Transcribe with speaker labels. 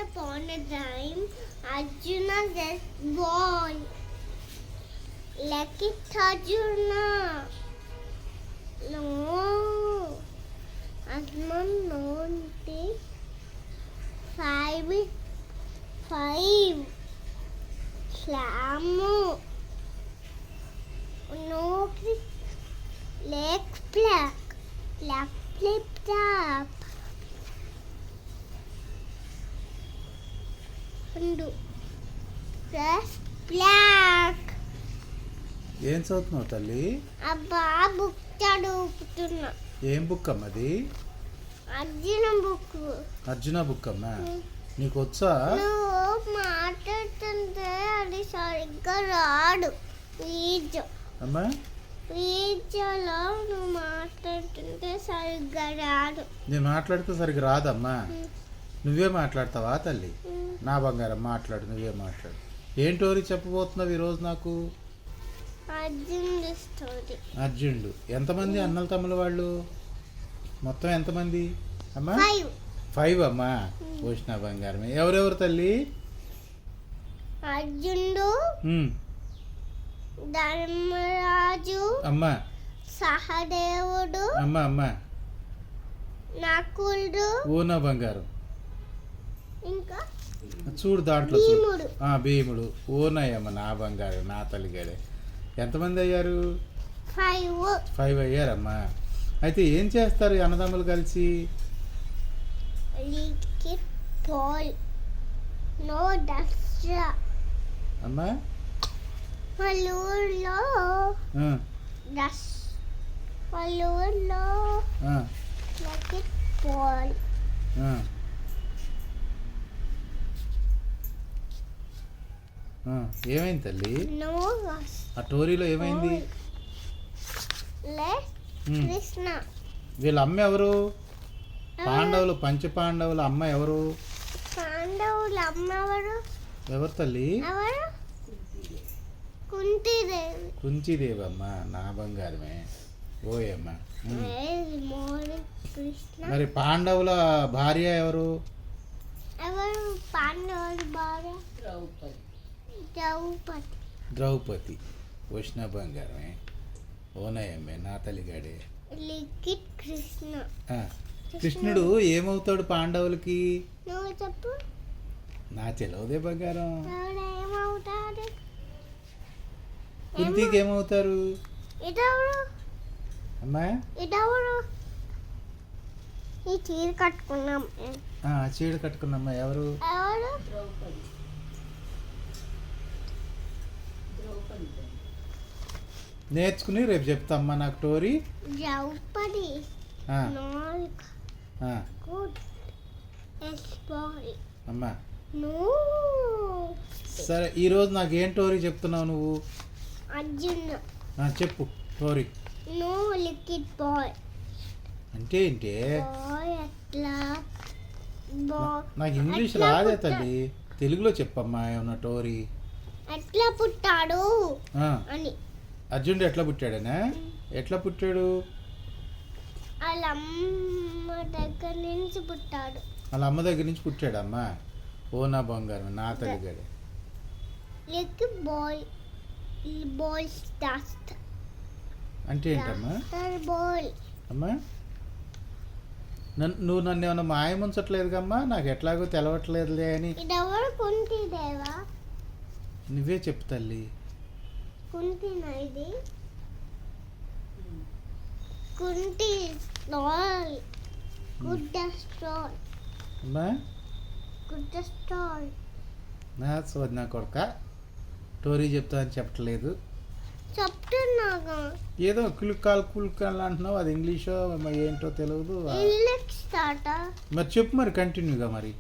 Speaker 1: upon a time, Arjuna says, "Boy, like it, Arjuna." No, Asman known the five Slamu. No, leg black flip top. Undo plus black.
Speaker 2: ఏం చదువుతున్నావు తల్లి?
Speaker 1: అబ్బా book చదువుతున్నా.
Speaker 2: ఏం book అమ్మది?
Speaker 1: Arjuna book.
Speaker 2: Arjuna book అమ్మా. నీకు వచ్చా?
Speaker 1: నువ్వు మాట్లాడుతుంటే అది సరిగ్గా రాడు.
Speaker 2: అమ్మా
Speaker 1: వీడియోలో నువ్వు మాట్లాడుతుంటే సరిగ్గా రాదు.
Speaker 2: నేను మాట్లాడితే సరిగ్గా రాదమ్మా. నువ్వే మాట్లాడతావా తల్లి? నా బంగారం మాట్లాడు, నువ్వే మాట్లాడు. ఏం స్టోరీ చెప్పబోతున్నావు ఈరోజు నాకు?
Speaker 1: అర్జునుడి స్టోరీ.
Speaker 2: అర్జునుడు. ఎంతమంది అన్నల తమ్ముల వాళ్ళు? మొత్తం ఎంతమంది అమ్మా? 5 అమ్మా. పోషణ బంగారమే. ఎవరెవరు తల్లి?
Speaker 1: అర్జునుడు, ధర్మరాజు
Speaker 2: అమ్మా,
Speaker 1: సహదేవుడు,
Speaker 2: అమ్మా అమ్మా,
Speaker 1: నకులుడు,
Speaker 2: ఓనా బంగారం.
Speaker 1: ఇంకా
Speaker 2: చూడు దాంట్లో
Speaker 1: భీముడు.
Speaker 2: భీముడు. ఓనాయమ్మ నా బంగారం, నా తల్లిగాడే. ఎంతమంది అయ్యారు?
Speaker 1: 5
Speaker 2: అయ్యారమ్మా. అయితే ఏం చేస్తారు ఈ అన్నదమ్ములు కలిసి?
Speaker 1: నో దసరా
Speaker 2: అమ్మా
Speaker 1: వాళ్ళ ఊళ్ళో పోల్.
Speaker 2: ఏమైంది తల్లి?
Speaker 1: నో
Speaker 2: ఆ టోరీలో ఏమైంది?
Speaker 1: కృష్ణ.
Speaker 2: వీళ్ళ అమ్మ ఎవరు? పాండవులు, పంచపాండవుల అమ్మ ఎవరు?
Speaker 1: పాండవుల అమ్మ ఎవరు?
Speaker 2: ఎవరు తల్లి?
Speaker 1: ఎవరు? కుంతీదేవి.
Speaker 2: కుంతీదేవి అమ్మ నా బంగారమే. ఓయమ్మ. మరి పాండవుల భార్య ఎవరు?
Speaker 1: ఎవరు పాండవుల భార్య?
Speaker 2: ద్రౌపది. ఉష్ణ బంగారమే. ఓనయమ్మే నా తల్లిగాడే.
Speaker 1: కృష్ణ.
Speaker 2: కృష్ణుడు ఏమవుతాడు పాండవులకి?
Speaker 1: నువ్వు చెప్పు.
Speaker 2: నా తెలవదే బంగారం.
Speaker 1: ఏమవుతాడు?
Speaker 2: కుంతికి ఏమవుతారు?
Speaker 1: ఇదెవరు
Speaker 2: అమ్మా?
Speaker 1: ఇదెవరు? ఈ చీర కట్టుకున్నాం.
Speaker 2: చీర కట్టుకున్నమ్మా ఎవరు?
Speaker 1: ఎవరు?
Speaker 2: నేర్చుకుని రేపు చెప్తామ్మా నాకు స్టోరీ.
Speaker 1: ద్రౌపది.
Speaker 2: అమ్మా సరే, ఈరోజు నాకు ఏం స్టోరీ చెప్తున్నావు నువ్వు?
Speaker 1: అర్జున్.
Speaker 2: చెప్పు స్టోరీ.
Speaker 1: నో లిక్విడ్ బాయ్
Speaker 2: అంటే ఏంటి?
Speaker 1: బాయ్ అట్లా
Speaker 2: నాకు ఇంగ్లీష్ రాదే తల్లి, తెలుగులో చెప్పమ్మా ఏమన్నా స్టోరీ.
Speaker 1: ఎట్లా పుట్టాడు అని.
Speaker 2: అర్జునుడు ఎట్లా పుట్టాడనా? ఎట్లా పుట్టాడు?
Speaker 1: వాళ్ళ అమ్మ దగ్గర నుంచి పుట్టాడు.
Speaker 2: వాళ్ళ అమ్మ దగ్గర నుంచి పుట్టాడమ్మా. ఓ నా బంగారం, నా తల్లిగాడే.
Speaker 1: బాల్ డస్ట్
Speaker 2: అంటే ఏంటమ్మా?
Speaker 1: బాల్.
Speaker 2: అమ్మా నువ్వు నన్ను ఏమన్నా మాయముంచట్లేదు కమ్మా, నాకు ఎట్లాగో తెలవట్లేదులే అని.
Speaker 1: ఇదెవరు? కుంతీదేవా?
Speaker 2: నువ్వే చెప్పు తల్లి.
Speaker 1: కుంతినా ఇది? కుంతి స్టాల్. Good stall.
Speaker 2: అమ్మా
Speaker 1: గుడ్ స్టాల్.
Speaker 2: నా సోది నా కొడుక, స్టోరీ చెప్తా అని చెప్పట్లేదు.
Speaker 1: చెప్తున్నాగా.
Speaker 2: ఏదో కుల్కాల్ అంటున్నావు, అది ఇంగ్లీషో ఏంటో తెలియదు.
Speaker 1: మరి
Speaker 2: చెప్పు మరి కంటిన్యూగా మరి.